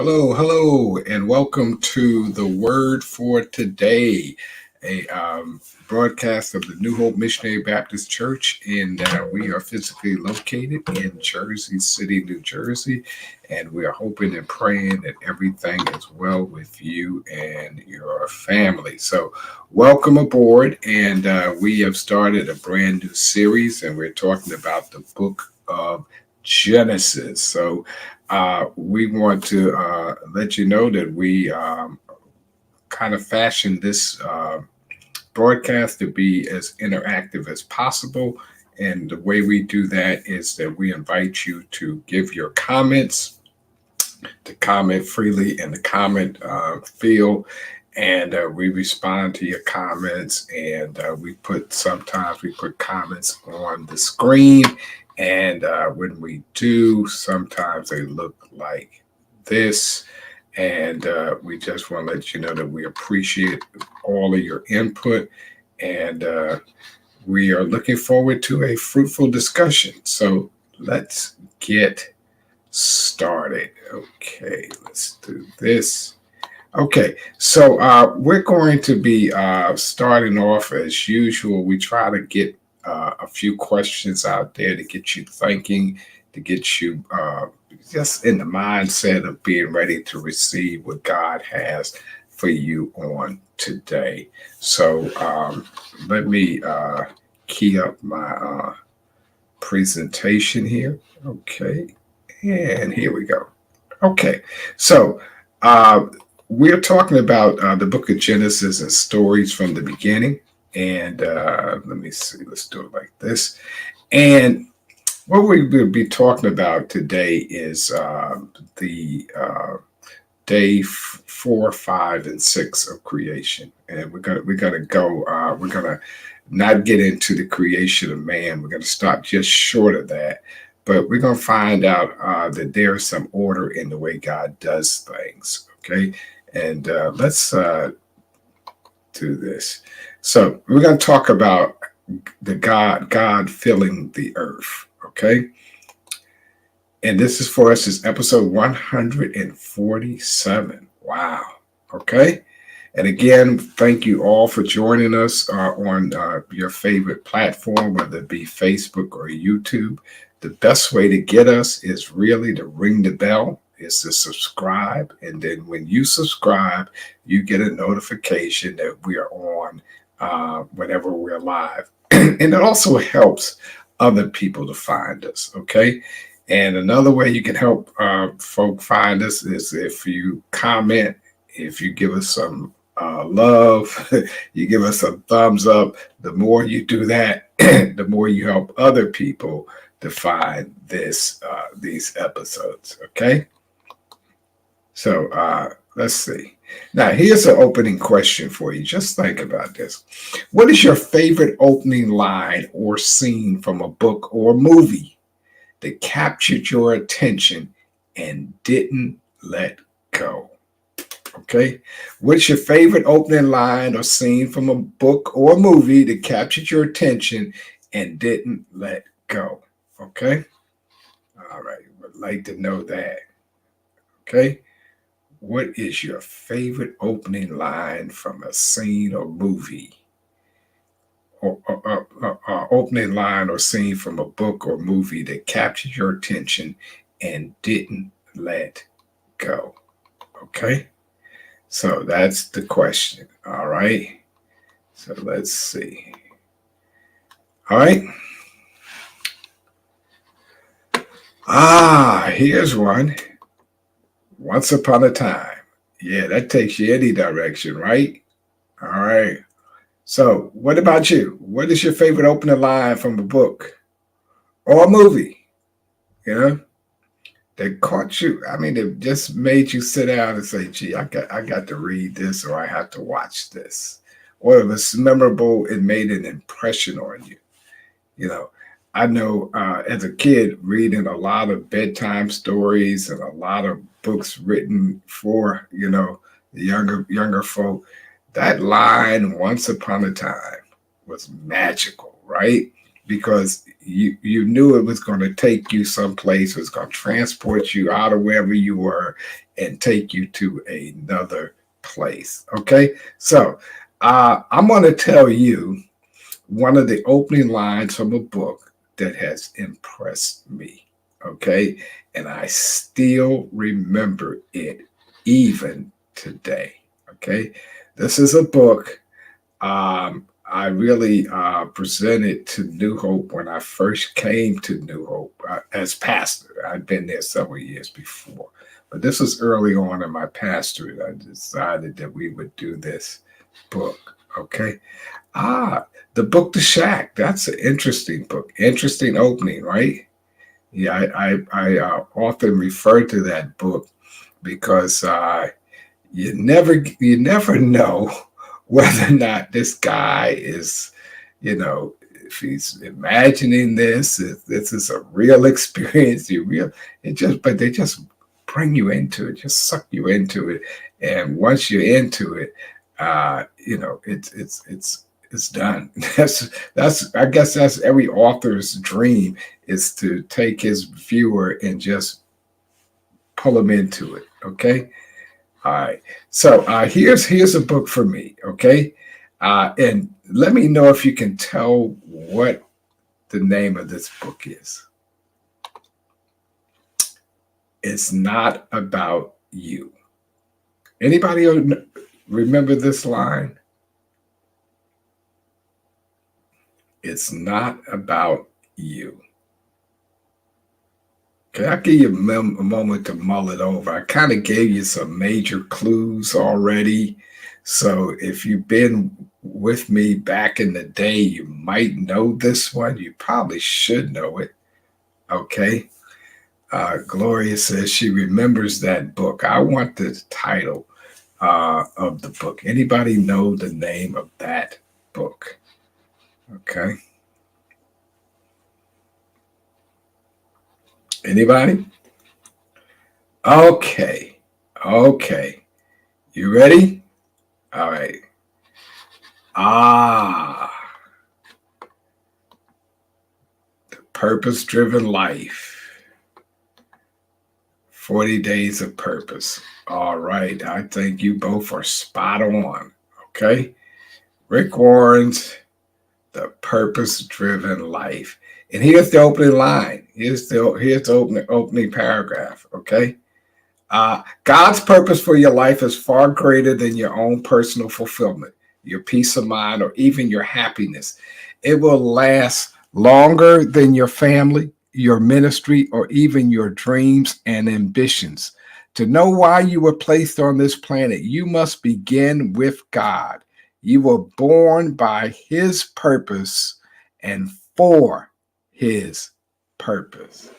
Hello, and welcome to the Word for Today, a broadcast of the New Hope Missionary Baptist Church. And we are physically located in Jersey City, New Jersey. And we are hoping and praying that everything is well with you and your family. So, welcome aboard. And we have started a brand new series, and we're talking about the book of Genesis. So, we want to let you know that we kind of fashioned this broadcast to be as interactive as possible. And the way we do that is that we invite you to give your comments, to comment freely in the comment field. And we respond to your comments, and sometimes we put comments on the screen. And when we do, sometimes they look like this. And we just want to let you know that we appreciate all of your input. And we are looking forward to a fruitful discussion. So let's get started. Okay, let's do this. Okay, so we're going to be starting off as usual. We try to get a few questions out there to get you thinking, to get you just in the mindset of being ready to receive what God has for you on today. So let me key up my presentation here. Okay, and here we go. Okay, so we're talking about the book of Genesis and stories from the beginning. And let me see, let's do it like this. And what we will be talking about today is the day 4, 5, and 6 of creation. And we're gonna not get into the creation of man. We're gonna stop just short of that. But we're gonna find out that there's some order in the way God does things. Okay. And let's do this. So we're going to talk about the God filling the earth. Okay. And this is for us is episode 147. Wow. Okay. And again, thank you all for joining us on your favorite platform, whether it be Facebook or YouTube. The best way to get us is really to ring the bell, is to subscribe. And then when you subscribe, you get a notification that we are on whenever we're live. And it also helps other people to find us. Okay. And another way you can help folk find us is if you comment, if you give us some love, you give us a thumbs up. The more you do that, the more you help other people to find these episodes. Okay. So let's see. Now, here's an opening question for you. Just think about this. What is your favorite opening line or scene from a book or movie that captured your attention and didn't let go? Okay. What's your favorite opening line or scene from a book or movie that captured your attention and didn't let go? Okay. All right. Would like to know that. Okay. What is your favorite opening line from a scene or movie? Or opening line or scene from a book or movie that captured your attention and didn't let go? Okay. So that's the question. All right. So let's see. All right. Here's one. Once upon a time. Yeah, that takes you any direction, right? All right. So what about you? What is your favorite opening line from a book or a movie? You know, that caught you. I mean, it just made you sit down and say, gee, I got to read this, or I have to watch this. Or it was memorable, it made an impression on you. You know, I know as a kid reading a lot of bedtime stories and a lot of books written for, the younger folk, that line, once upon a time, was magical, right? because you knew it was going to take you someplace, it was going to transport you out of wherever you were and take you to another place. Okay, so I'm going to tell you one of the opening lines from a book that has impressed me. Okay, and I still remember it even today. Okay, this is a book I really presented to New Hope when I first came to New Hope as pastor. I'd been there several years before, but this was early on in my pastorate. I decided that we would do this book. Okay. The book The Shack. That's an interesting book. Interesting opening, right? Yeah, I often refer to that book because you never know whether or not this guy is, if he's imagining this, if this is a real experience, but they just bring you into it, just suck you into it, and once you're into it, it's done. That's I guess that's every author's dream, is to take his viewer and just pull him into it. Okay. All right. So here's a book for me. Okay. And let me know if you can tell what the name of this book is. It's not about you. Anybody remember this line? It's not about you. Okay, I'll give you a moment to mull it over. I kind of gave you some major clues already. So if you've been with me back in the day, you might know this one. You probably should know it. Okay. Gloria says she remembers that book. I want the title of the book. Anybody know the name of that book? Okay. Anybody? Okay. Okay. You ready? All right. The Purpose Driven Life. 40 Days of Purpose. All right. I think you both are spot on. Okay. Rick Warren's The Purpose Driven Life. And here's the opening line. Here's the opening paragraph. Okay. God's purpose for your life is far greater than your own personal fulfillment, your peace of mind, or even your happiness. It will last longer than your family, your ministry, or even your dreams and ambitions. To know why you were placed on this planet, you must begin with God. You were born by His purpose and for His purpose.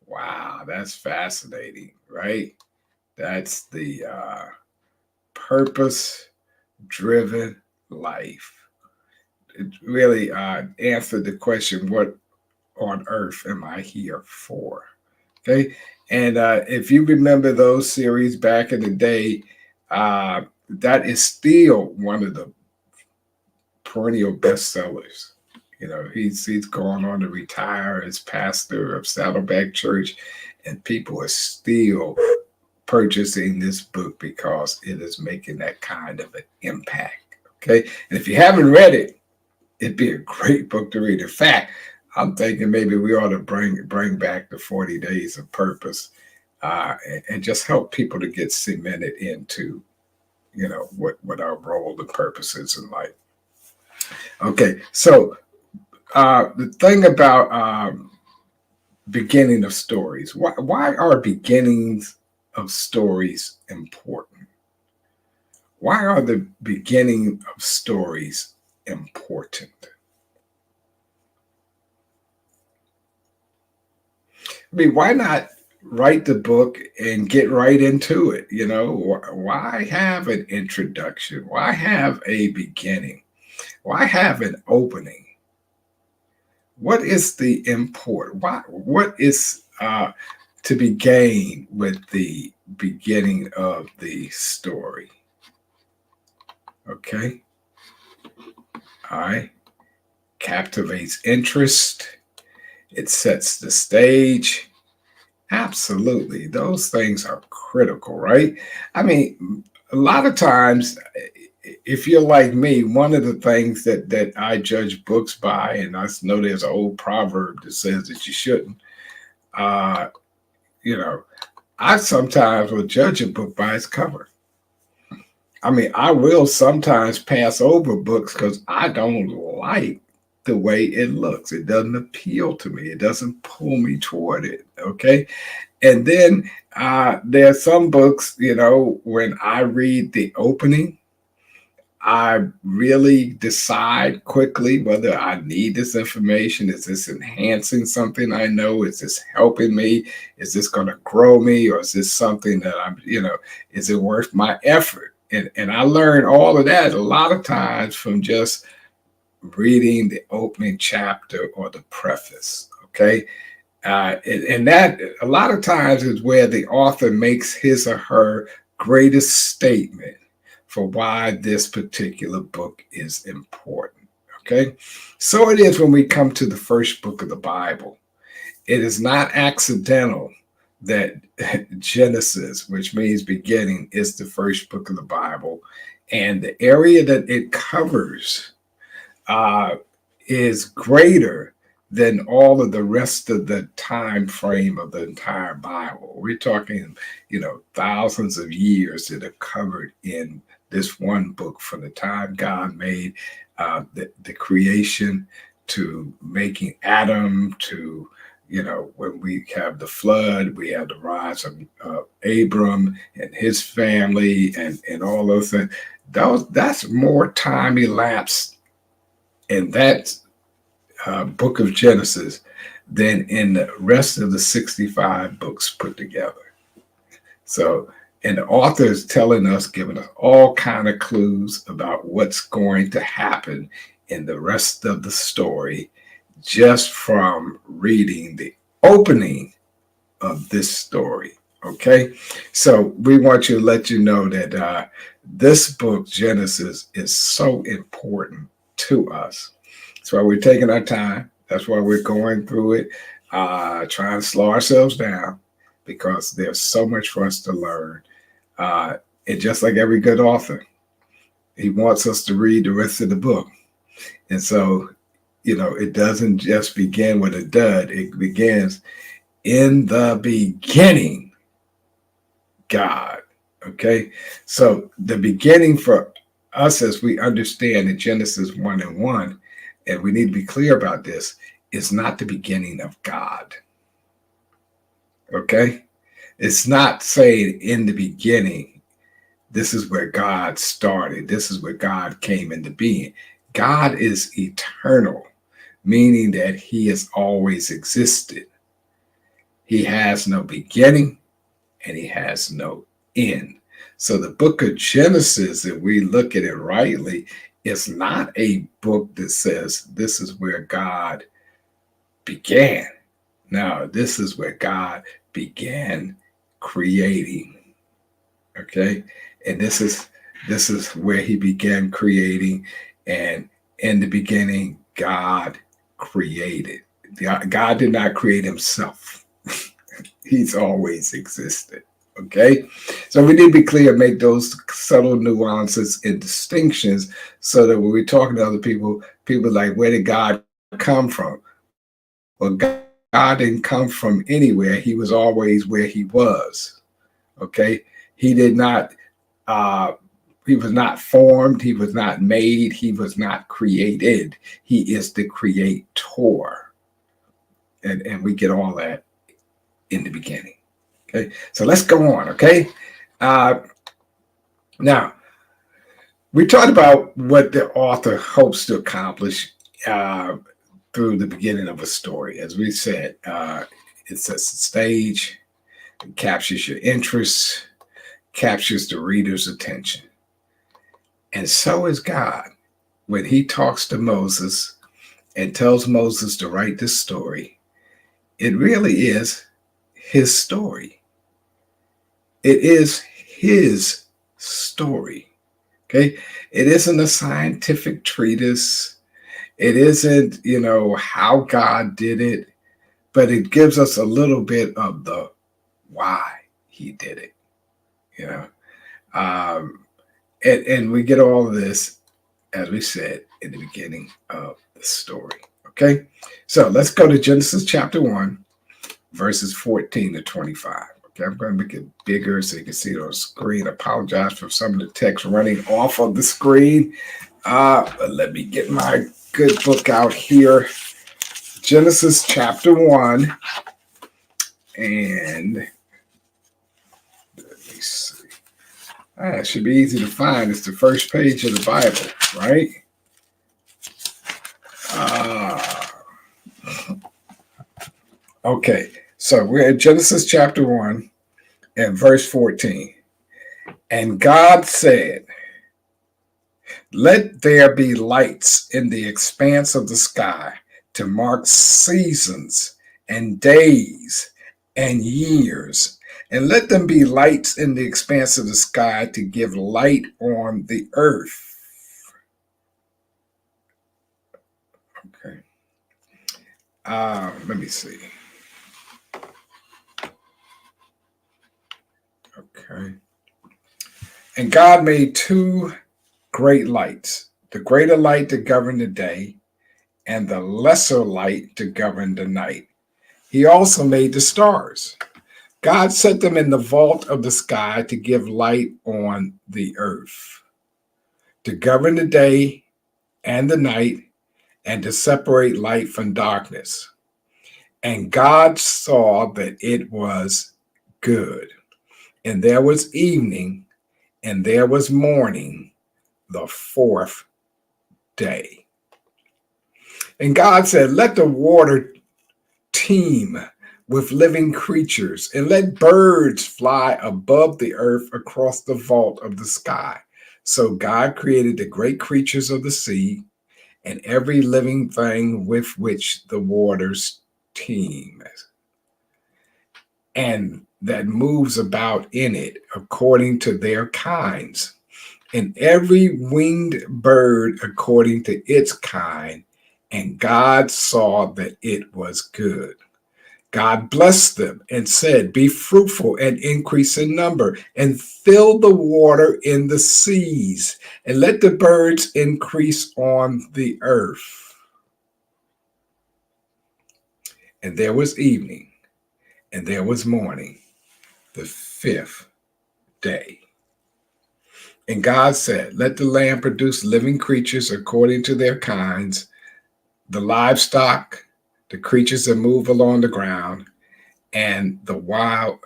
Wow, that's fascinating, right? That's the purpose driven life. It really answered the question, what on earth am I here for? Okay. And if you remember those series back in the day, that is still one of the perennial bestsellers. He's gone on to retire as pastor of Saddleback Church, and people are still purchasing this book because it is making that kind of an impact. Okay. And if you haven't read it, it'd be a great book to read. In fact, I'm thinking maybe we ought to bring back the 40 Days of Purpose and just help people to get cemented into, what our role and purpose is in life. Okay. So the thing about beginning of stories, why are beginnings of stories important? Why are the beginning of stories important? I mean, why not write the book and get right into it? Why have an introduction? Why have a beginning? Why have an opening? What is the import? What is to be gained with the beginning of the story? Okay. All right. captivates interest, it sets the stage. Absolutely. Those things are critical, right? I mean, a lot of times, if you're like me, one of the things that I judge books by, and I know there's an old proverb that says that you shouldn't, uh, you know, I sometimes will judge a book by its cover. I mean, I will sometimes pass over books because I don't like the way it looks. It doesn't appeal to me. It doesn't pull me toward it. Okay. And then there are some books, when I read the opening, I really decide quickly whether I need this information. Is this enhancing something I know? Is this helping me? Is this going to grow me? Or is this something that is it worth my effort? And I learn all of that a lot of times from just reading the opening chapter or the preface. Okay. And that a lot of times is where the author makes his or her greatest statement for why this particular book is important. Okay. So it is when we come to the first book of the Bible. It is not accidental that Genesis, which means beginning, is the first book of the Bible. And the area that it covers uh, is greater than all of the rest of the time frame of the entire Bible. We're talking, thousands of years that are covered in this one book, from the time God made the creation to making Adam to when we have the flood, we have the rise of Abram and his family and all those things. That's more time elapsed in that book of Genesis than in the rest of the 65 books put together. So, and the author is telling us, giving us all kind of clues about what's going to happen in the rest of the story just from reading the opening of this story. Okay, so we want to let you know that this book, Genesis, is so important to us. That's why we're taking our time. That's why we're going through it, trying to slow ourselves down, because there's so much for us to learn. And just like every good author, he wants us to read the rest of the book. And so, it doesn't just begin with a dud. It begins in the beginning, God. Okay. So the beginning for us, as we understand in Genesis 1:1, and we need to be clear about this, is not the beginning of God. Okay. It's not saying in the beginning, this is where God started. This is where God came into being. God is eternal, meaning that he has always existed. He has no beginning and he has no end. So the book of Genesis, if we look at it rightly, is not a book that says this is where God began. No, this is where God began creating. Okay. And this is where he began creating. And in the beginning, God created. God did not create himself. He's always existed. Okay. So we need to be clear, make those subtle nuances and distinctions so that when we're talking to other people, people are like, where did God come from? Well, God didn't come from anywhere. He was always where he was. Okay. He did not, he was not formed. He was not made. He was not created. He is the creator. And we get all that in the beginning. Okay, so let's go on. Okay, now we talked about what the author hopes to accomplish through the beginning of a story. As we said, it sets the stage, it captures your interest, captures the reader's attention, and so is God. When he talks to Moses and tells Moses to write this story, it really is his story. It is his story. Okay. It isn't a scientific treatise. It isn't, how God did it, but it gives us a little bit of the why he did it, you know. Um, and we get all of this, as we said in the beginning of the story. Okay, so let's go to Genesis chapter 1, verses 14 to 25. Okay, I'm going to make it bigger so you can see it on the screen. Apologize for some of the text running off of the screen. But let me get my good book out here. Genesis chapter 1. And let me see. It should be easy to find. It's the first page of the Bible, right? Okay, so we're at Genesis chapter 1 and verse 14. And God said, "Let there be lights in the expanse of the sky to mark seasons and days and years, and let them be lights in the expanse of the sky to give light on the earth." Okay. Let me see. Okay. And God made two great lights, the greater light to govern the day, and the lesser light to govern the night. He also made the stars. God set them in the vault of the sky to give light on the earth, to govern the day and the night, and to separate light from darkness. And God saw that it was good. And there was evening, and there was morning, the fourth day. And God said, "Let the water teem with living creatures, and let birds fly above the earth across the vault of the sky." So God created the great creatures of the sea and every living thing with which the waters teem, and that moves about in it according to their kinds, and every winged bird according to its kind. And God saw that it was good. God blessed them and said, "Be fruitful and increase in number, and fill the water in the seas, and let the birds increase on the earth." And there was evening, and there was morning, the fifth day. And God said, "Let the land produce living creatures according to their kinds, the livestock, the creatures that move along the ground, and the wild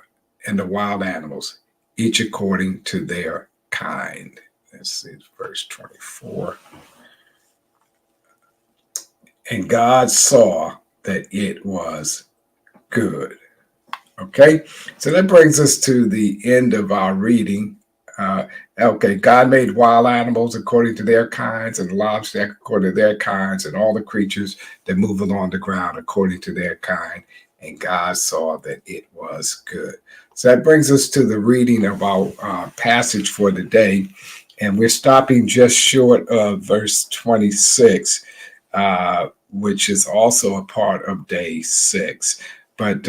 animals, each according to their kind." Let's see, verse 24. And God saw that it was good. Okay, so that brings us to the end of our reading. Okay, God made wild animals according to their kinds, and livestock according to their kinds, and all the creatures that move along the ground according to their kind. And God saw that it was good. So that brings us to the reading of our passage for the day. And we're stopping just short of verse 26, which is also a part of day 6. But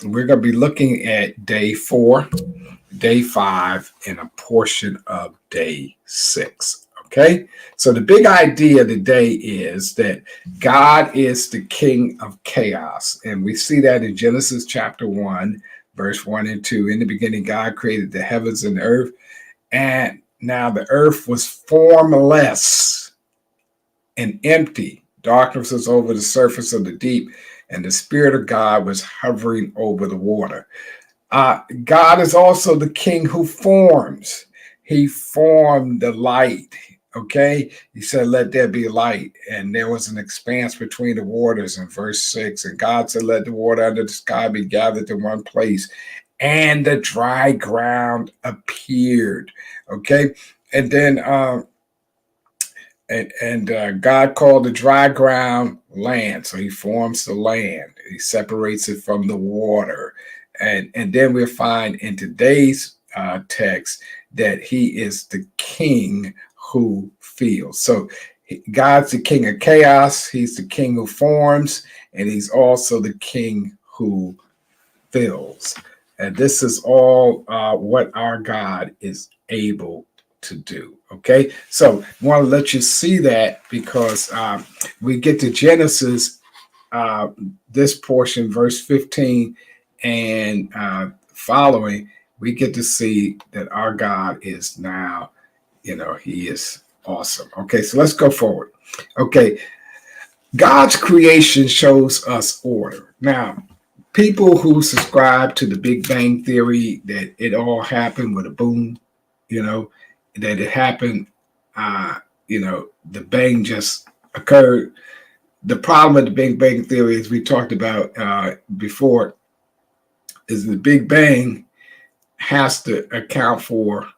we're going to be looking at day 4, day 5, and a portion of day 6. Okay, so the big idea today is that God is the king of chaos. And we see that in Genesis chapter 1, verse 1 and 2. In the beginning, God created the heavens and the earth. And now the earth was formless and empty. Darkness was over the surface of the deep, and the Spirit of God was hovering over the water. God is also the king who forms. He formed the light. Okay, he said, "Let there be light," and there was an expanse between the waters in verse 6. And God said, "Let the water under the sky be gathered to one place," and the dry ground appeared. Okay, and then God called the dry ground land. So he forms the land. He separates it from the water. And then we'll find in today's text that he is the king who feels. So God's the king of chaos. He's the king who forms, and he's also the king who fills. And this is all what our God is able to do. Okay, so I want to let you see that because we get to Genesis, this portion, verse 15 and following, we get to see that our God is now, he is awesome. Okay, so let's go forward. Okay, God's creation shows us order. Now, people who subscribe to the Big Bang Theory, that it all happened with a boom, that it happened, the bang just occurred. The problem with the Big Bang Theory, as we talked about before, is the Big Bang has to account for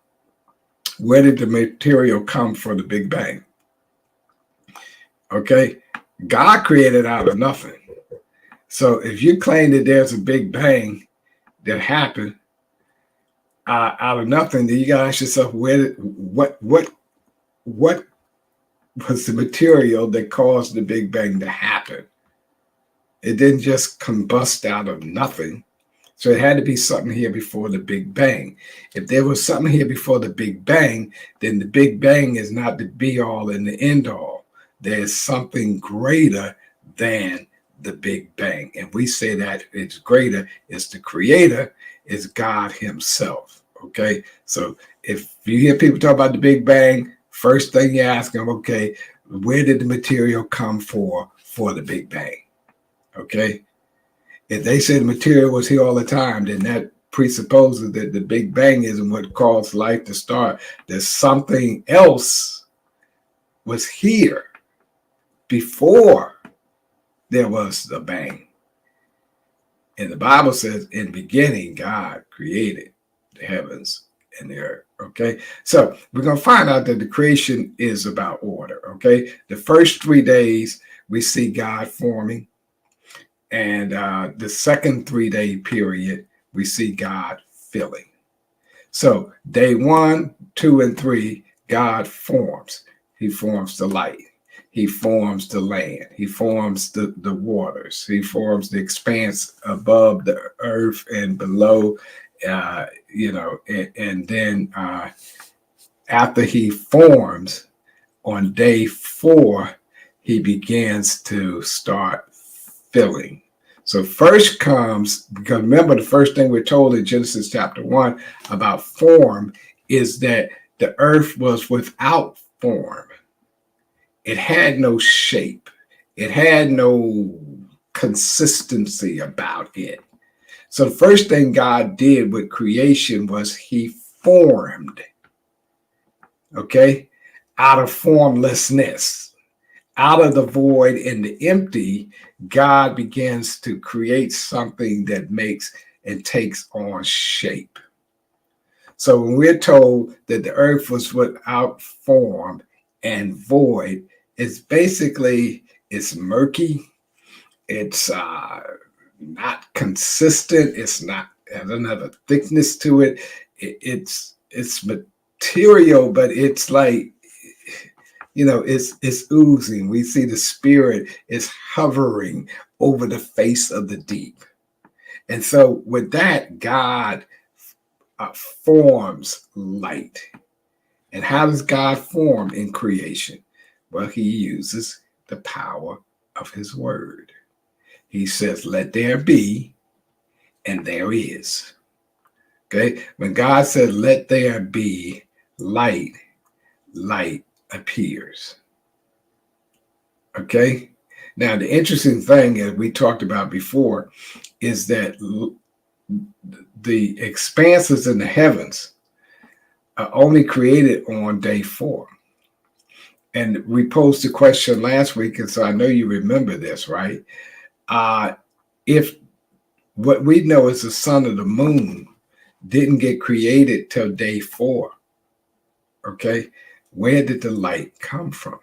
where did the material come for the Big Bang. Okay, God created out of nothing. So if you claim that there's a Big Bang that happened out of nothing, then you gotta ask yourself, what was the material that caused the Big Bang to happen? It didn't just combust out of nothing. So it had to be something here before the Big Bang. If there was something here before the Big Bang, then the Big Bang is not the be all and the end all. There's something greater than the Big Bang. And we say that it's greater, it's the creator, is God himself. Okay, so if you hear people talk about the Big Bang, first thing you ask them, okay, where did the material come for the Big Bang? Okay, if they say the material was here all the time, then that presupposes that the Big Bang isn't what caused life to start. There's something else was here before there was the bang. And the Bible says, in the beginning, God created the heavens and the earth. Okay, so we're going to find out that the creation is about order. Okay, the first 3 days we see God forming, and the second 3-day period we see God filling. So day 1, 2, and 3, God forms. He forms the light. He forms the land. He forms the waters. He forms the expanse above the earth and below, and then after he forms, on day 4, he begins to start filling. So first comes, because remember the first thing we're told in Genesis chapter 1 about form is that the earth was without form. It had no shape. It had no consistency about it. So the first thing God did with creation was he formed, okay, out of formlessness. Out of the void and the empty, God begins to create something that makes and takes on shape. So when we're told that the earth was without form and void, it's basically, it's murky. It's not consistent. It's not, it doesn't have a thickness to it. It's material, but it's like, it's oozing. We see the spirit is hovering over the face of the deep. And so with that, God forms light. And how does God form in creation? Well, he uses the power of his word. He says, let there be, and there is. Okay? When God said, let there be light, light appears. Okay? Now, the interesting thing, as we talked about before, is that the expanses in the heavens are only created on day 4. And we posed the question last week, and so I know you remember this, right? If what we know as the sun or the moon didn't get created till day 4, okay, where did the light come from?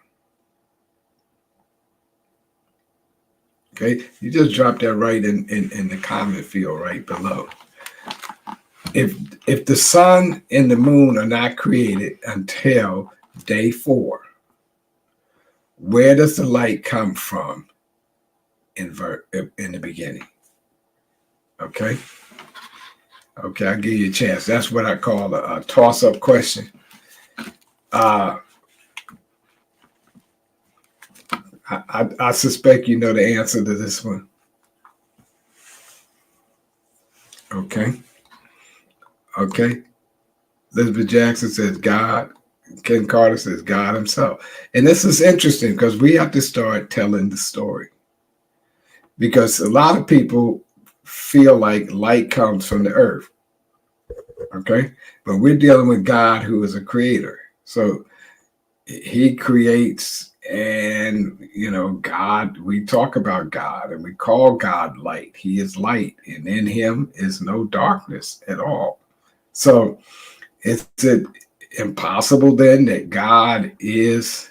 Okay, you just drop that right in the comment field right below. If the sun and the moon are not created until day 4, Where does the light come from in the beginning? Okay. Okay, I'll give you a chance. That's what I call a toss-up question. I suspect you know the answer to this one. Okay. Okay. Elizabeth Jackson says God. Ken Carter says God himself. And this is interesting because we have to start telling the story. Because a lot of people feel like light comes from the earth. Okay. But we're dealing with God, who is a creator. So he creates, and God, we talk about God and we call God light. He is light, and in him is no darkness at all. So is it impossible then that God is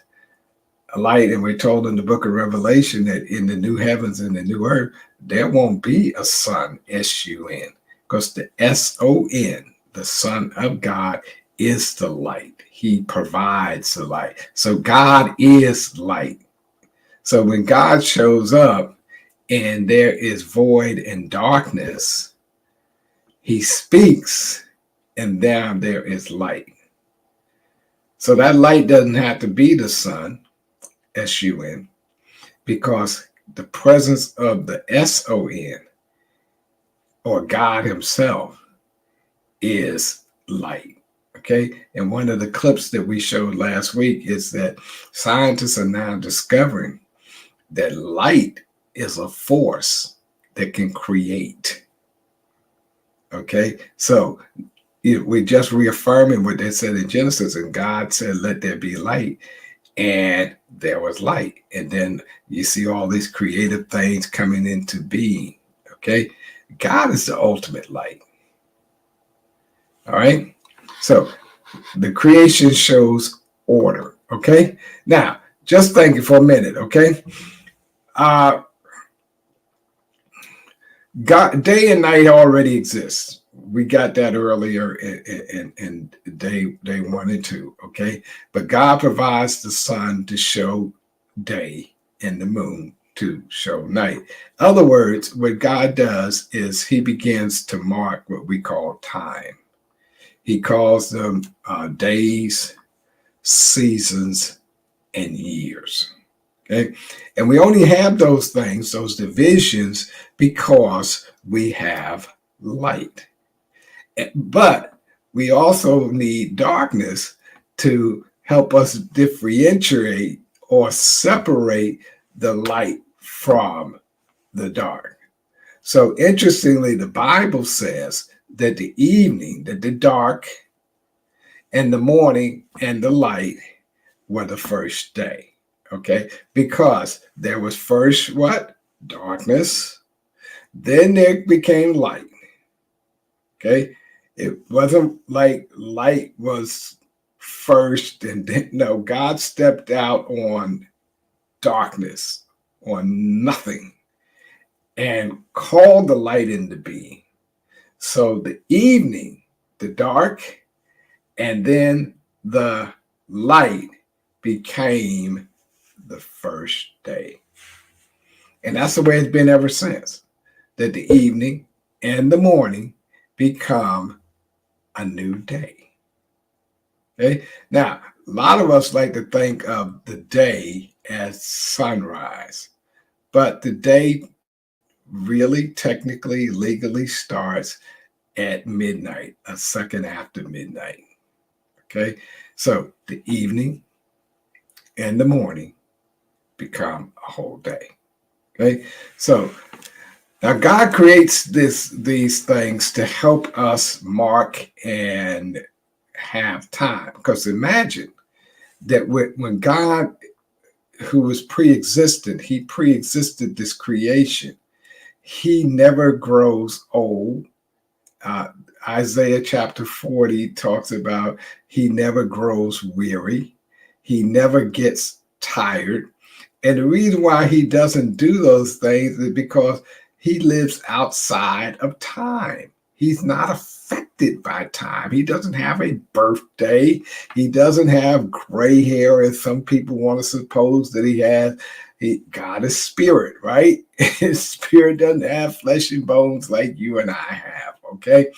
a light? And we're told in the book of Revelation that in the new heavens and the new earth, there won't be a sun, S-U-N, because the S-O-N, the Son of God, is the light. He provides the light. So God is light. So when God shows up and there is void and darkness, he speaks, and there is light. So that light doesn't have to be the sun, S-U-N, because the presence of the S-O-N, or God himself, is light. Okay. And one of the clips that we showed last week is that scientists are now discovering that light is a force that can create. Okay. So we're just reaffirming what they said in Genesis, and God said, let there be light. And there was light. And then you see all these creative things coming into being. Okay. God is the ultimate light. All right. So the creation shows order. Okay. Now, just think for a minute. Okay. God, day and night already exists. We got that earlier in day 1 and 2. Okay. But God provides the sun to show day and the moon to show night. In other words, what God does is he begins to mark what we call time. He calls them days, seasons, and years. Okay. And we only have those things, those divisions, because we have light. But we also need darkness to help us differentiate or separate the light from the dark. So interestingly, the Bible says that the evening, that the dark and the morning and the light were the first day. Okay, because there was first what? Darkness. Then there became light. Okay, it wasn't like light was first and then, no, God stepped out on darkness, on nothing, and called the light into being. So the evening, the dark, and then the light became the first day. And that's the way it's been ever since, that the evening and the morning become a new day. Okay. Now, a lot of us like to think of the day as sunrise, but the day really, technically, legally starts at midnight, a second after midnight. Okay. So the evening and the morning become a whole day. Okay. So now God creates these things to help us mark and have time. Because imagine that when God, who was pre-existent, he pre-existed this creation. He never grows old. Isaiah chapter 40 talks about he never grows weary. He never gets tired. And the reason why he doesn't do those things is because he lives outside of time. He's not affected affected by time. He doesn't have a birthday. He doesn't have gray hair, as some people want to suppose that he has. God is spirit, right? His spirit doesn't have flesh and bones like you and I have, okay?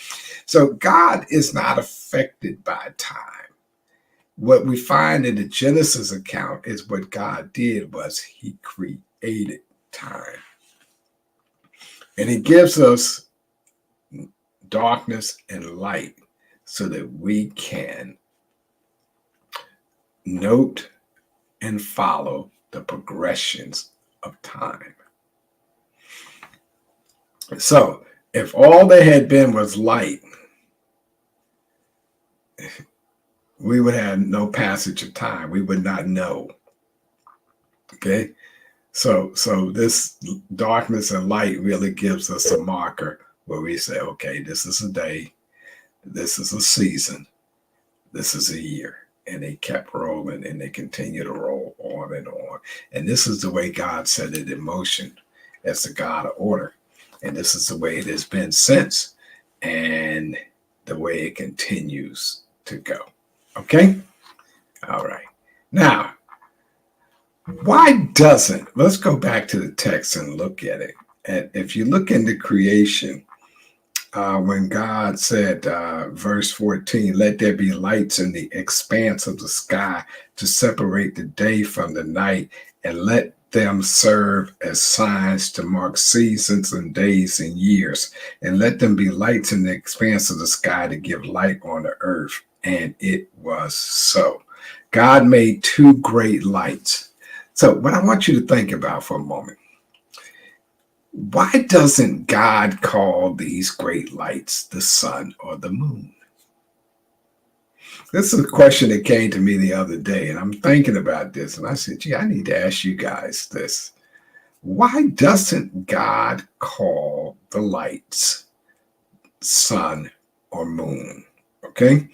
So God is not affected by time. What we find in the Genesis account is what God did was he created time. And he gives us darkness and light so that we can note and follow the progressions of time. So if all there had been was light, we would have no passage of time. We would not know. Okay. So this darkness and light really gives us a marker where we say, okay, this is a day, this is a season, this is a year. And they kept rolling and they continue to roll on and on. And this is the way God set it in motion as the God of order. And this is the way it has been since, and the way it continues to go. Okay? All right. Now, why doesn't, let's go back to the text and look at it. And if you look into creation, when God said, verse 14, let there be lights in the expanse of the sky to separate the day from the night, and let them serve as signs to mark seasons and days and years, and let them be lights in the expanse of the sky to give light on the earth. And it was so. God made two great lights. So what I want you to think about for a moment, why doesn't God call these great lights the sun or the moon? This is a question that came to me the other day, and I'm thinking about this, and I said, gee, I need to ask you guys this. Why doesn't God call the lights sun or moon? Okay?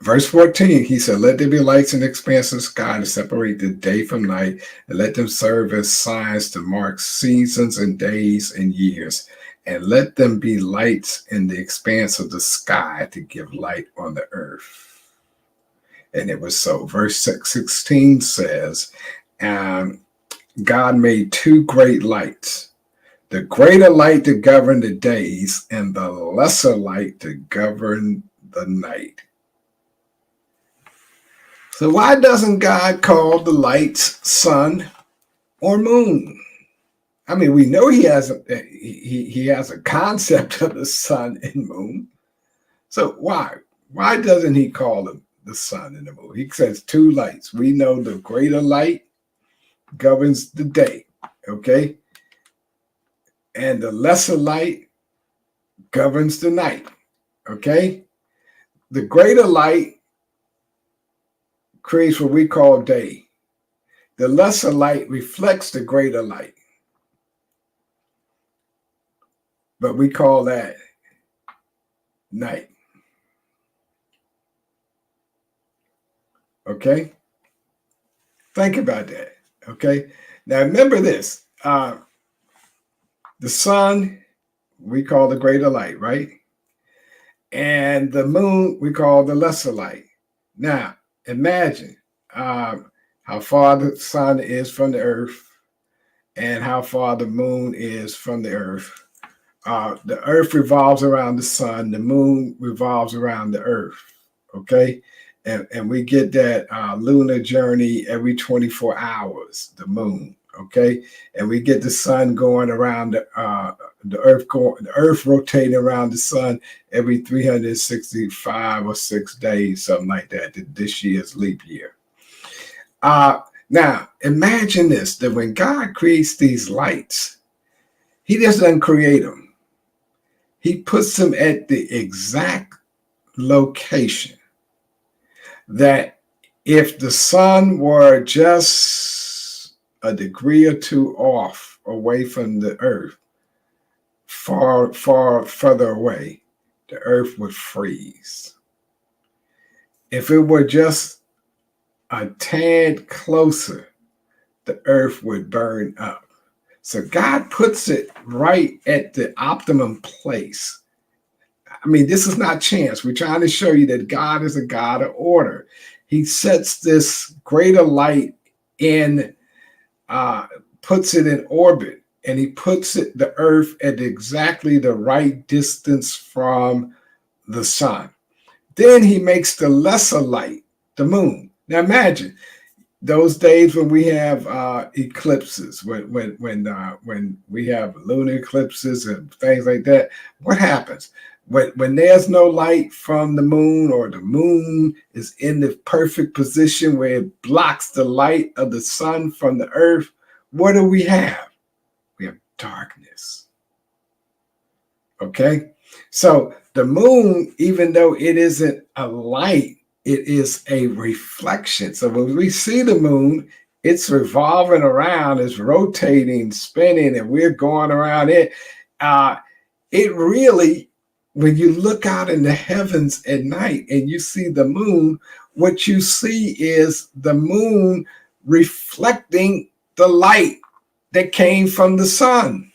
Verse 14, he said, let there be lights in the expanse of the sky to separate the day from night, and let them serve as signs to mark seasons and days and years, and let them be lights in the expanse of the sky to give light on the earth. And it was so. Verse 16 says, God made two great lights, the greater light to govern the days, and the lesser light to govern the night. So why doesn't God call the lights sun or moon? I mean, we know he has a concept of the sun and moon. So why doesn't he call them the sun and the moon? He says two lights. We know the greater light governs the day, okay? And the lesser light governs the night, okay? The greater light creates what we call day. The lesser light reflects the greater light. But we call that night. Okay? Think about that. Okay? Now remember this. The sun, we call the greater light, right? And the moon, we call the lesser light. Now, imagine how far the sun is from the earth and how far the moon is from the earth. The earth revolves around the sun. The moon revolves around the earth. Okay? And we get that lunar journey every 24 hours, the moon. Okay? And we get the sun going around the earth rotating around the sun every 365 or 6 days, something like that. This year's leap year. Now, imagine this, that when God creates these lights, he just doesn't create them. He puts them at the exact location that if the sun were just a degree or two off away from the earth, far further away, the earth would freeze. If it were just a tad closer, the earth would burn up. So God puts it right at the optimum place. I mean, this is not chance. We're trying to show you that God is a God of order. He sets this greater light in, puts it in orbit, and he puts the earth at exactly the right distance from the sun. Then he makes the lesser light, the moon. Now imagine those days when we have eclipses, when we have lunar eclipses and things like that. What happens when there's no light from the moon, or the moon is in the perfect position where it blocks the light of the sun from the earth? What do we have? We have darkness. Okay, so the moon, even though it isn't a light, it is a reflection. So when we see the moon, it's revolving around, it's rotating, spinning, and we're going around it. It really, when you look out in the heavens at night and you see the moon, what you see is the moon reflecting the light that came from the sun.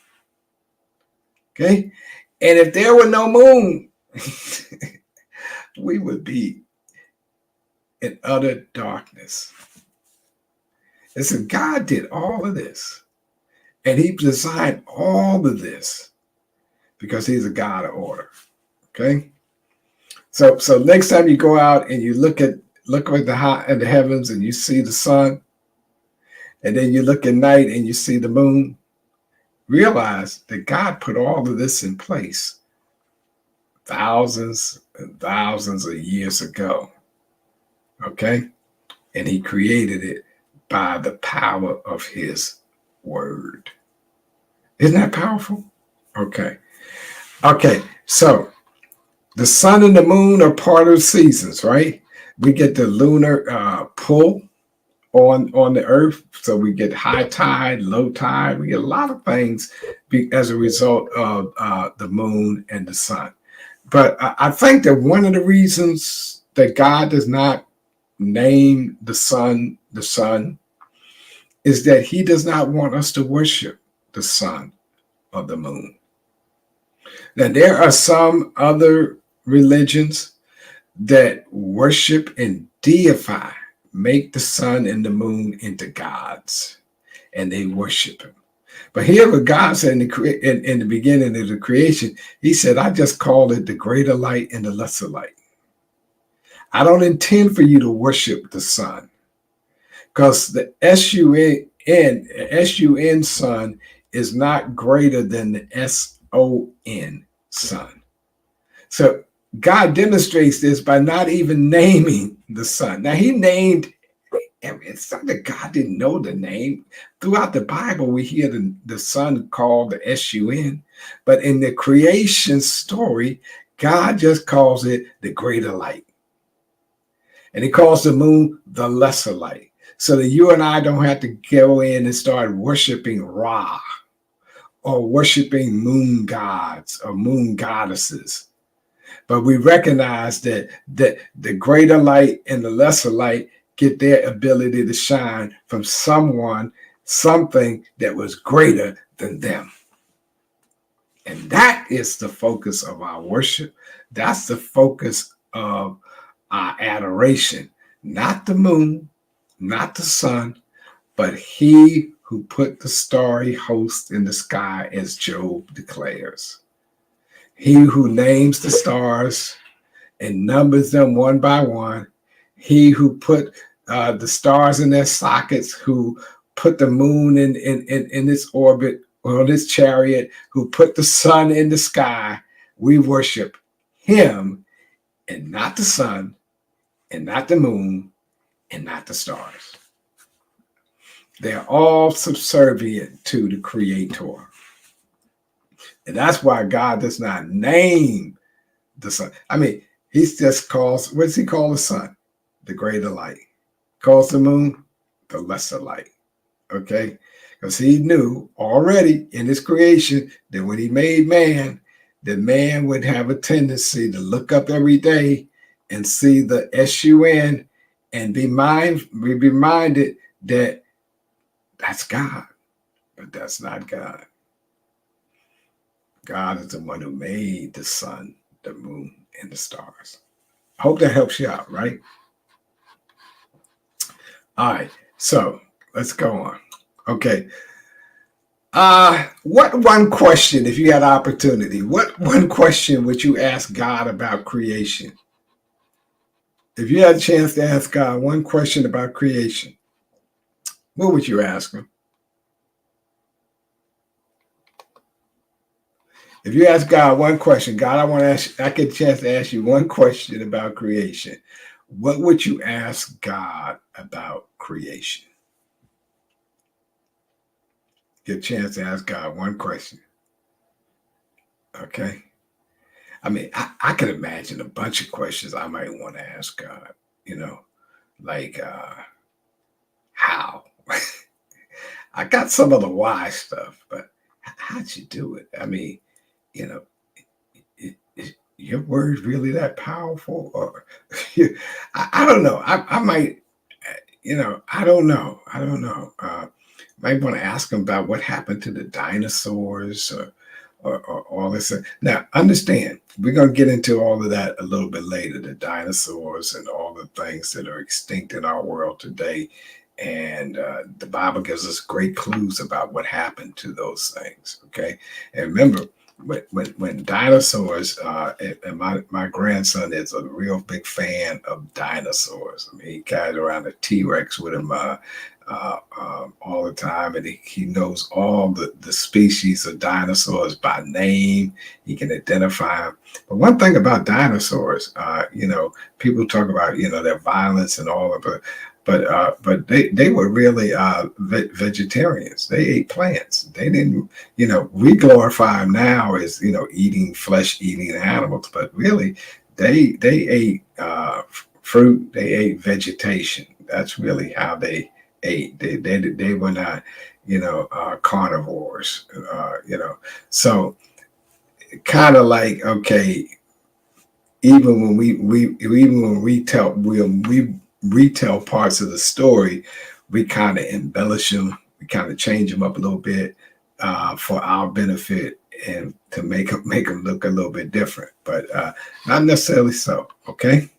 Okay. And if there were no moon, we would be in utter darkness. And so God did all of this. And he designed all of this because he's a God of order. Okay. So next time you go out and you look at the heavens and you see the sun, and then you look at night and you see the moon, realize that God put all of this in place thousands and thousands of years ago. Okay? And he created it by the power of his word. Isn't that powerful? Okay. So the sun and the moon are part of the seasons, right? We get the lunar pull on the earth. So we get high tide, low tide. We get a lot of things as a result of the moon and the sun. But I think that one of the reasons that God does not name the sun is that he does not want us to worship the sun or the moon. Now, there are some other religions that worship and deify, make the sun and the moon into gods, and they worship him. But here what God said in the beginning of the creation, he said, I just call it the greater light and the lesser light. I don't intend for you to worship the sun, because the S-U-N sun is not greater than the S-O-N sun. So God demonstrates this by not even naming the sun. Now he named, it's not that God didn't know the name. Throughout the Bible, we hear the sun called the S-U-N, but in the creation story, God just calls it the greater light. And he calls the moon the lesser light, so that you and I don't have to go in and start worshiping Ra or worshiping moon gods or moon goddesses. But we recognize that the greater light and the lesser light get their ability to shine from something that was greater than them. And that is the focus of our worship. That's the focus of our adoration. Not the moon, not the sun, but he who put the starry host in the sky, as Job declares. He who names the stars and numbers them one by one. He who put the stars in their sockets, who put the moon in its orbit, or on its chariot, who put the sun in the sky. We worship him, and not the sun, and not the moon, and not the stars. They're all subservient to the Creator. And that's why God does not name the sun. I mean, he just calls, what does he call the sun? The greater light. Calls the moon the lesser light. Okay? Because he knew already in his creation that when he made man, that man would have a tendency to look up every day and see the S-U-N and be reminded that that's God, but that's not God. God is the one who made the sun, the moon, and the stars. I hope that helps you out, right? All right, so let's go on. Okay. What one question, if you had opportunity, what one question would you ask God about creation? If you had a chance to ask God one question about creation, what would you ask him? If you ask God one question, God, I get a chance to ask you one question about creation. What would you ask God about creation? Get a chance to ask God one question. Okay. I mean, I can imagine a bunch of questions I might want to ask God, like how? I got some of the why stuff, but how'd you do it? I mean, you know, is your word really that powerful? Or I don't know. I might, I don't know. I don't know. Might want to ask him about what happened to the dinosaurs or all this. Now, understand, we're going to get into all of that a little bit later, the dinosaurs and all the things that are extinct in our world today. And the Bible gives us great clues about what happened to those things. Okay. And remember, when dinosaurs, and my grandson is a real big fan of dinosaurs. I mean, he carries around a T-Rex with him all the time, and he knows all the species of dinosaurs by name. He can identify them. But one thing about dinosaurs, people talk about their violence and all of it, but they were really vegetarians. They ate plants. They didn't, we glorify them now as eating flesh eating animals, but really they ate fruit. They ate vegetation. That's really how they ate. They were not, carnivores. So kind of like, okay, even when we retell parts of the story, we kind of embellish them, we kind of change them up a little bit for our benefit and to make them look a little bit different, but not necessarily so. Okay,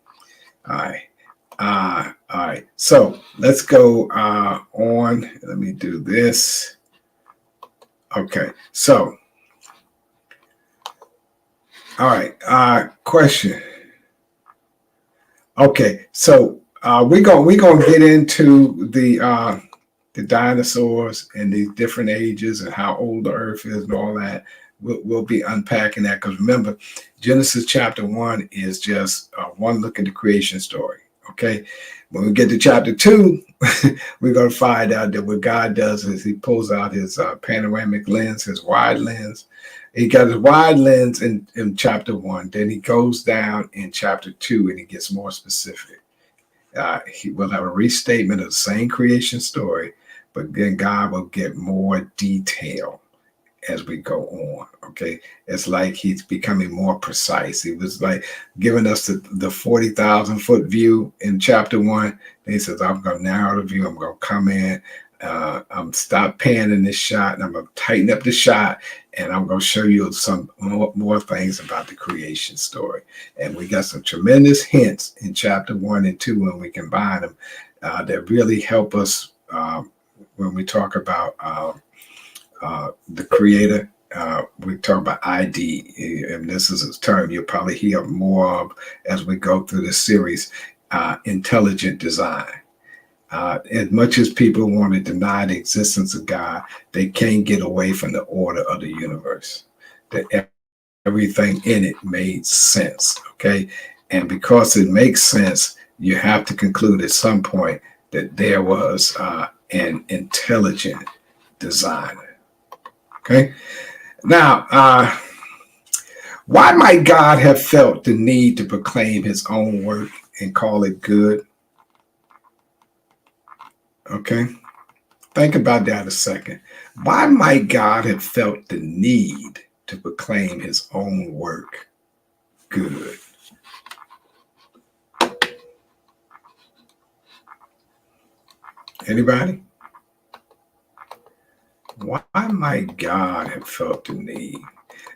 all right. All right, so let's go on. Let me do this. Okay, so all right, question. Okay, so we gonna get into the dinosaurs and these different ages and how old the Earth is and all that. We'll be unpacking that because remember, Genesis chapter 1 is just one look at the creation story. Okay, when we get to chapter 2, we're going to find out that what God does is he pulls out his panoramic lens, his wide lens. He got his wide lens in chapter 1. Then he goes down in chapter 2 and he gets more specific. He will have a restatement of the same creation story, but then God will get more detail as we go on. Okay, it's like he's becoming more precise. He was like giving us the 40,000 foot view in chapter 1. He says, I'm going to narrow the view. I'm going to come in. I'm stop panning this shot, and I'm going to tighten up the shot, and I'm going to show you some more things about the creation story. And we got some tremendous hints in chapter 1 and 2 when we combine them that really help us when we talk about the creator. We talk about ID, and this is a term you'll probably hear more of as we go through this series, intelligent design. As much as people want to deny the existence of God, they can't get away from the order of the universe. That everything in it made sense, okay? And because it makes sense, you have to conclude at some point that there was an intelligent designer. Okay. Now, why might God have felt the need to proclaim his own work and call it good? Okay. Think about that a second. Why might God have felt the need to proclaim his own work good? Anybody? Why might God have felt the need?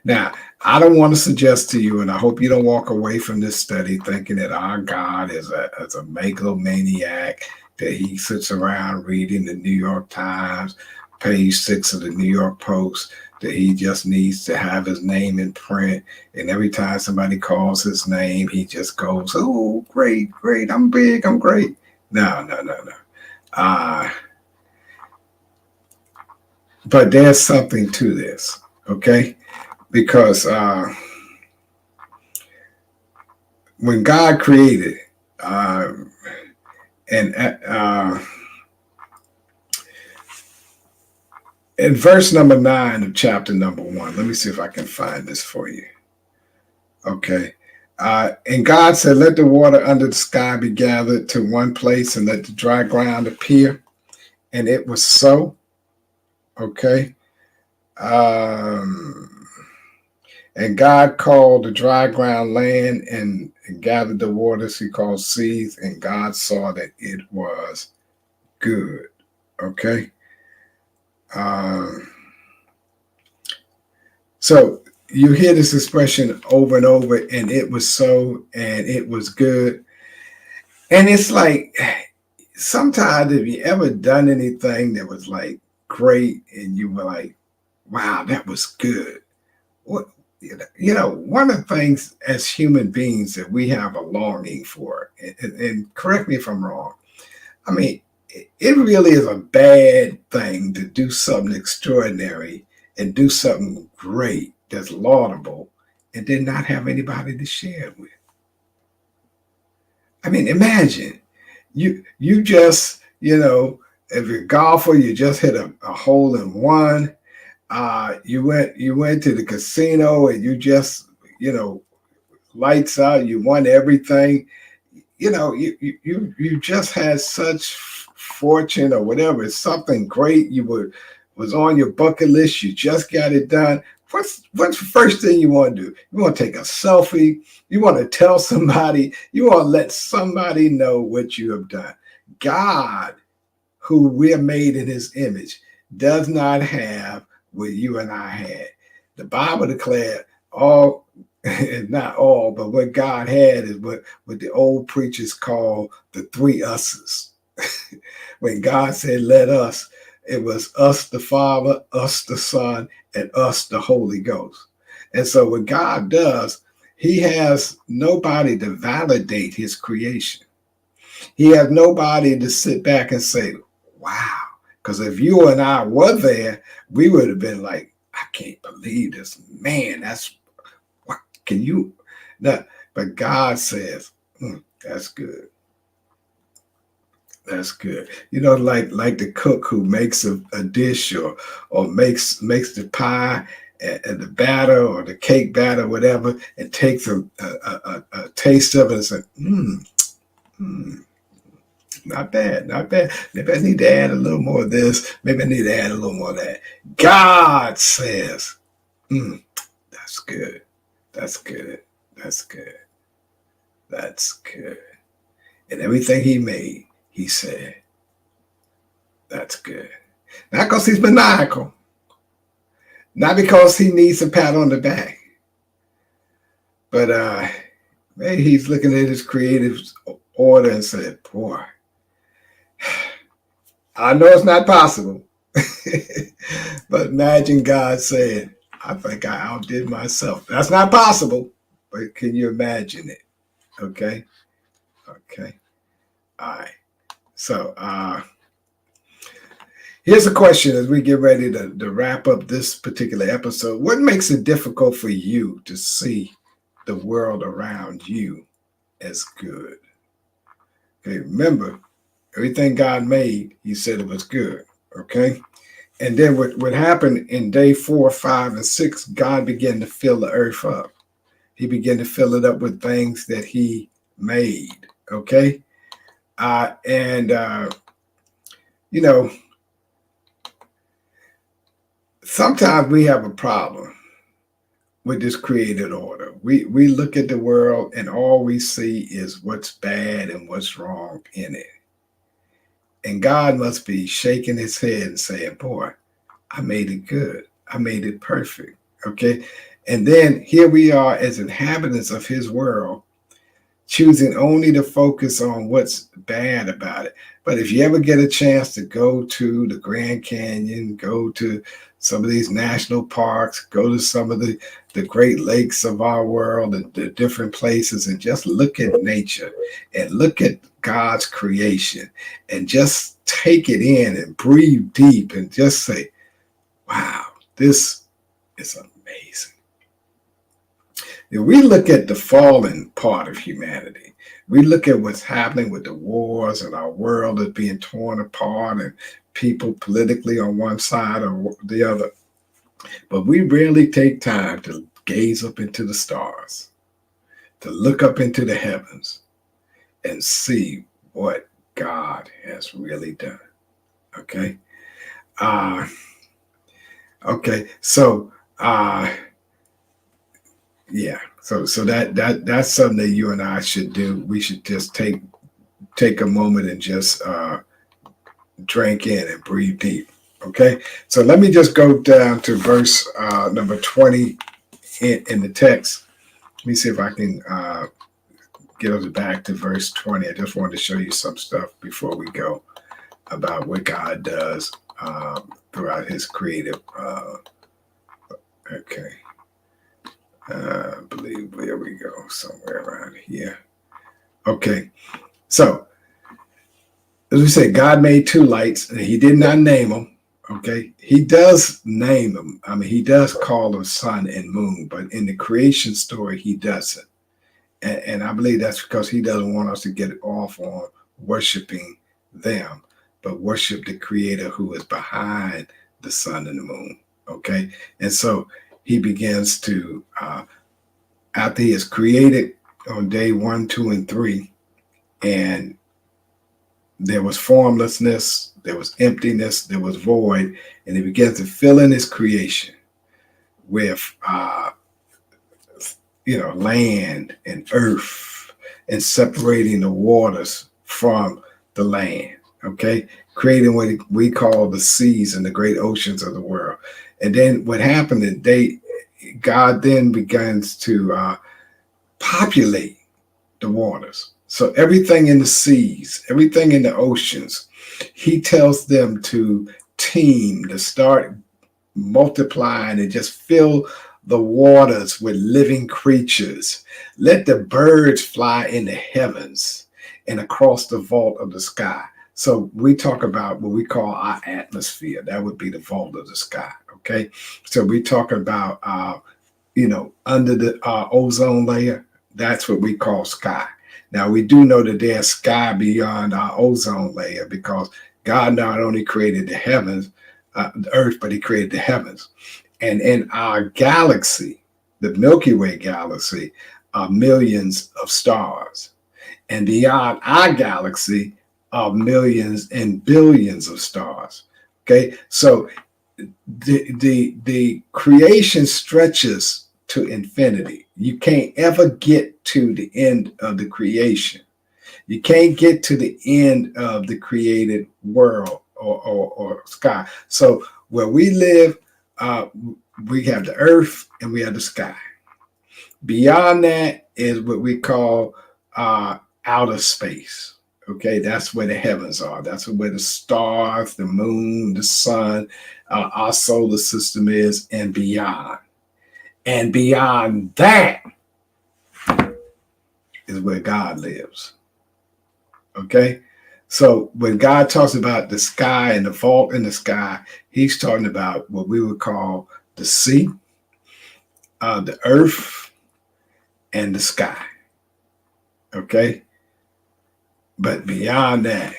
Now, I don't want to suggest to you, and I hope you don't walk away from this study thinking that our God is a megalomaniac, that he sits around reading the New York Times, page 6 of the New York Post, that he just needs to have his name in print. And every time somebody calls his name, he just goes, oh, great, great, I'm big, I'm great. No. Uh, but there's something to this, okay? Because when God created, uh, and in verse number 9 of chapter number 1, let me see if I can find this for you. Okay. And God said, let the water under the sky be gathered to one place and let the dry ground appear. And it was so. Okay. And God called the dry ground land and gathered the waters he called seas. And God saw that it was good. Okay. So you hear this expression over and over, and it was so, and it was good. And it's like, sometimes have you ever done anything that was like great and you were like, wow, that was good? What, one of the things as human beings that we have a longing for, and correct me if I'm wrong, I mean, it really is a bad thing to do something extraordinary and do something great that's laudable and then not have anybody to share it with. I mean, imagine you just, if you're a golfer, you just hit a hole in one. You went to the casino and you just, lights out, you won everything. You just had such fortune or whatever. It's something great was on your bucket list. You just got it done. What's the first thing you want to do? You want to take a selfie. You want to tell somebody. You want to let somebody know what you have done. God, who we're made in his image, does not have what you and I had. The Bible declared all, not all, but what God had is what the old preachers call the three us's. When God said, let us, it was us the Father, us the Son, and us the Holy Ghost. And so what God does, he has nobody to validate his creation. He has nobody to sit back and say, wow. Because if you and I were there, we would have been like, I can't believe this. Man, that's what can you? That, but God says, that's good. That's good. Like the cook who makes a dish or makes the pie and the batter or the cake batter, whatever, and takes a taste of it and says, not bad, not bad. Maybe I need to add a little more of this. Maybe I need to add a little more of that. God says, that's good. That's good. That's good. That's good. And everything he made, he said, that's good. Not because he's maniacal. Not because he needs a pat on the back. But maybe he's looking at his creative order and said, boy, I know it's not possible. But imagine God saying, I think I outdid myself. That's not possible. But can you imagine it? Okay. Okay. All right. So here's a question as we get ready to wrap up this particular episode. What makes it difficult for you to see the world around you as good? Okay, remember, everything God made, he said it was good. Okay. And then what happened in day 4, 5, and 6, God began to fill the earth up. He began to fill it up with things that he made. Okay. Sometimes we have a problem with this created order. We look at the world and all we see is what's bad and what's wrong in it. And God must be shaking his head and saying, boy, I made it good. I made it perfect. Okay. And then here we are as inhabitants of his world, choosing only to focus on what's bad about it. But if you ever get a chance to go to the Grand Canyon, go to some of these national parks, go to some of the great lakes of our world and the different places, and just look at nature and look at God's creation and just take it in and breathe deep and just say, wow, this is amazing. If we look at the fallen part of humanity, we look at what's happening with the wars and our world is being torn apart and people politically on one side or the other. But we rarely take time to gaze up into the stars, to look up into the heavens and see what God has really done. Okay. Okay. So, yeah. So that's something that you and I should do. We should just take a moment and just drink in and breathe deep. Okay. So let me just go down to verse number 20 in the text. Let me see if I can get us back to verse 20. I just wanted to show you some stuff before we go about what God does throughout his creative. Okay. I believe there we go, somewhere around here. Okay. So, as we say, God made two lights, and he did not name them. Okay. He does name them. I mean, he does call them sun and moon, but in the creation story, he doesn't. And I believe that's because he doesn't want us to get off on worshiping them, but worship the creator who is behind the sun and the moon. Okay. And so he begins to, after he is created on day 1, 2, and 3, and there was formlessness, there was emptiness, there was void, and he begins to fill in his creation with, land and earth, and separating the waters from the land. Okay, creating what we call the seas and the great oceans of the world. And then what happened is God then begins to populate the waters. So everything in the seas, everything in the oceans, he tells them to team, to start multiplying and just fill the waters with living creatures. Let the birds fly in the heavens and across the vault of the sky. So we talk about what we call our atmosphere. That would be the vault of the sky. Okay. So we talk about, under the ozone layer, that's what we call sky. Now we do know that there's sky beyond our ozone layer because God not only created the heavens, the earth, but he created the heavens. And in our galaxy, the Milky Way galaxy, are millions of stars. And beyond our galaxy are millions and billions of stars. Okay, so the creation stretches to infinity. You can't ever get to the end of the creation. You can't get to the end of the created world or sky. So where we live, we have the earth and we have the sky. Beyond that is what we call outer space. Okay, that's where the heavens are. That's where the stars, the moon, the sun, our solar system is, and beyond. And beyond that is where God lives. Okay, so when God talks about the sky and the vault in the sky, he's talking about what we would call the sea, the earth, and the sky. Okay, but beyond that,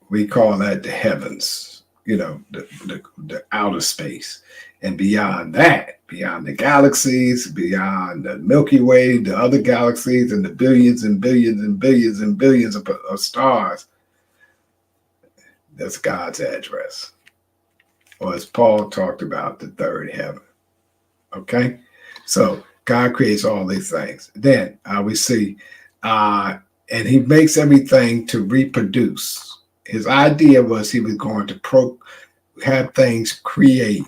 we call that the heavens, the outer space. And beyond that, beyond the galaxies, beyond the Milky Way, the other galaxies, and the billions and billions and billions and billions of stars, that's God's address. Or as Paul talked about, the third heaven. Okay? So God creates all these things. Then we see, and he makes everything to reproduce. His idea was he was going to have things create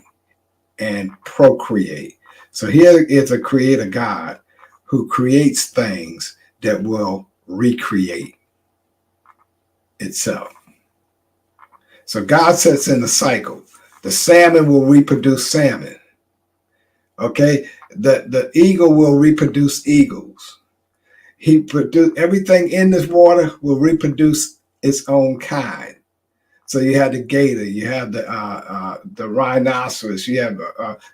and procreate. So here is a creator God who creates things that will recreate itself. So God sets in the cycle. The salmon will reproduce salmon. Okay, the eagle will reproduce eagles. He produced everything in this water will reproduce its own kind. So you have the gator, you have the rhinoceros, you have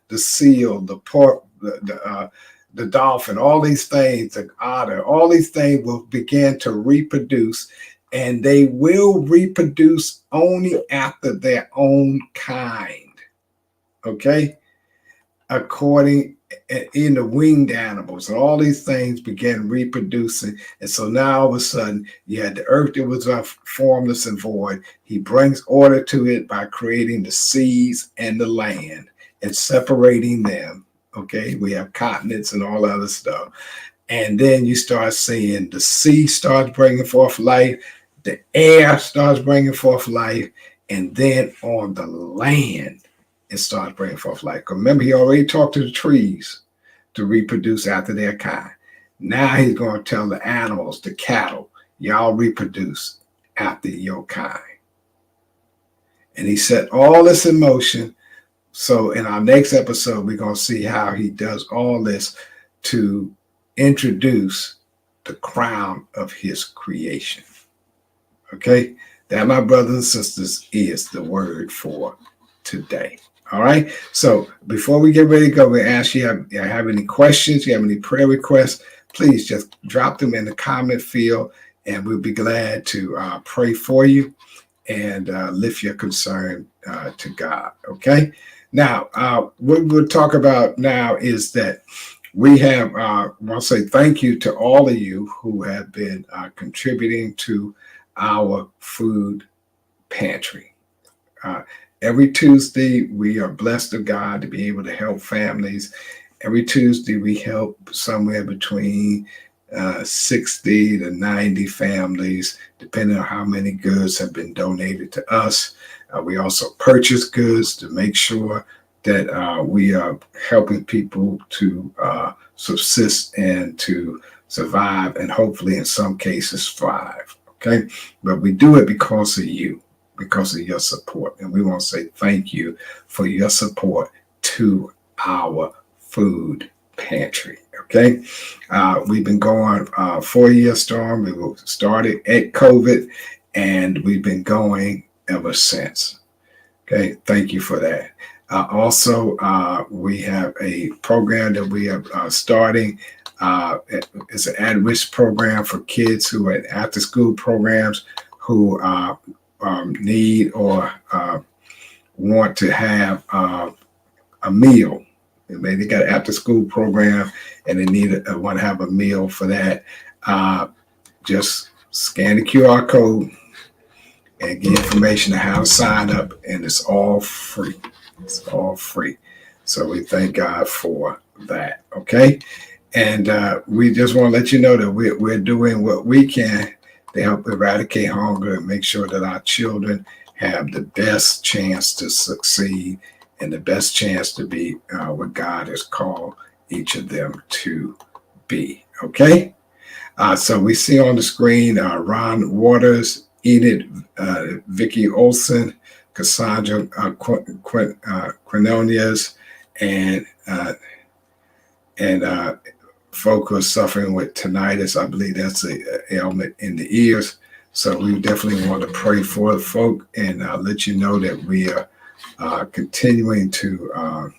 the seal, the pork, the dolphin. All these things, the otter, all these things will begin to reproduce, and they will reproduce only after their own kind. Okay, according in the winged animals, and all these things began reproducing. And so now all of a sudden you had the earth that was formless and void. He brings order to it by creating the seas and the land and separating them. Okay, we have continents and all other stuff. And then you start seeing the sea starts bringing forth life, the air starts bringing forth life, and then on the land it starts bringing forth life. Remember, he already talked to the trees to reproduce after their kind. Now he's going to tell the animals, the cattle, y'all reproduce after your kind. And he set all this in motion. So in our next episode, we're going to see how he does all this to introduce the crown of his creation. Okay? That, my brothers and sisters, is the word for today. All right. So before we get ready to go, we ask you have any questions, you have any prayer requests, please just drop them in the comment field, and we'll be glad to pray for you and lift your concern to God. Okay. Now, what we'll talk about now is that we have, I want to say thank you to all of you who have been contributing to our food pantry. Every Tuesday, we are blessed of God to be able to help families. Every Tuesday, we help somewhere between 60 to 90 families, depending on how many goods have been donated to us. We also purchase goods to make sure that we are helping people to subsist and to survive, and hopefully in some cases thrive. Okay, but we do it because of you, because of your support. And we want to say thank you for your support to our food pantry. Okay. We've been going 4-year storm. We started at COVID, and we've been going ever since. Okay. Thank you for that. Also, we have a program that we are starting. It's an at-risk program for kids who are after-school programs who need or want to have a meal. Maybe they got an after-school program and they want to have a meal for that. Just scan the QR code and get information on how to sign up, and it's all free. It's all free. So we thank God for that. Okay. And we just want to let you know that we're doing what we can to help eradicate hunger and make sure that our children have the best chance to succeed and the best chance to be what God has called each of them to be. Okay. So we see on the screen Ron Waters, Enid, Vicky Olson, Cassandra Quinonias, and folk who are suffering with tinnitus. I believe that's an ailment in the ears. So we definitely want to pray for the folk and let you know that we are continuing to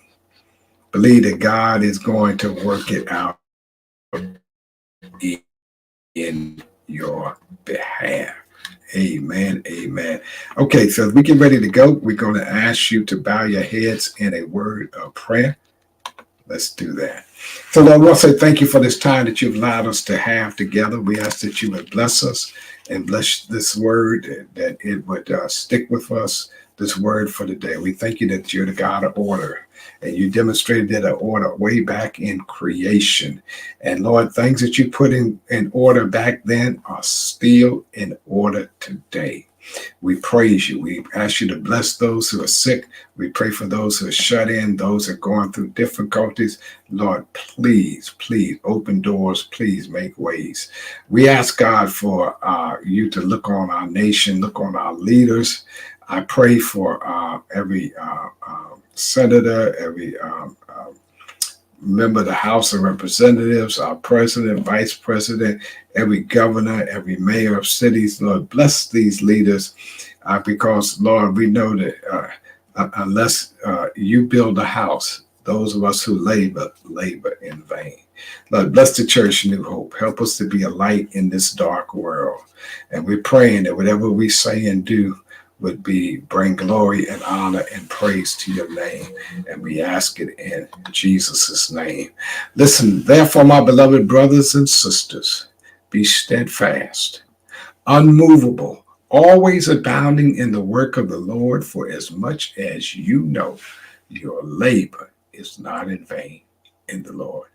believe that God is going to work it out in your behalf. Amen. Amen. Okay, so as we get ready to go, we're going to ask you to bow your heads in a word of prayer. Let's do that. So Lord, I want to say thank you for this time that you've allowed us to have together. We ask that you would bless us and bless this word, that it would stick with us, this word for today. We thank you that you're the God of order, and you demonstrated that order way back in creation. And Lord, things that you put in order back then are still in order today. We praise you. We ask you to bless those who are sick. We pray for those who are shut in, those who are going through difficulties. Lord, please, please open doors. Please make ways. We ask God for you to look on our nation, look on our leaders. I pray for every senator, every member of the House of Representatives, our president, vice president, every governor, every mayor of cities. Lord, bless these leaders because, Lord, we know that unless you build a house, those of us who labor in vain. Lord, bless the church, New Hope. Help us to be a light in this dark world. And we're praying that whatever we say and do would bring glory and honor and praise to your name. And we ask it in Jesus' name. Listen, therefore, my beloved brothers and sisters, be steadfast, unmovable, always abounding in the work of the Lord, for as much as you know your labor is not in vain in the Lord.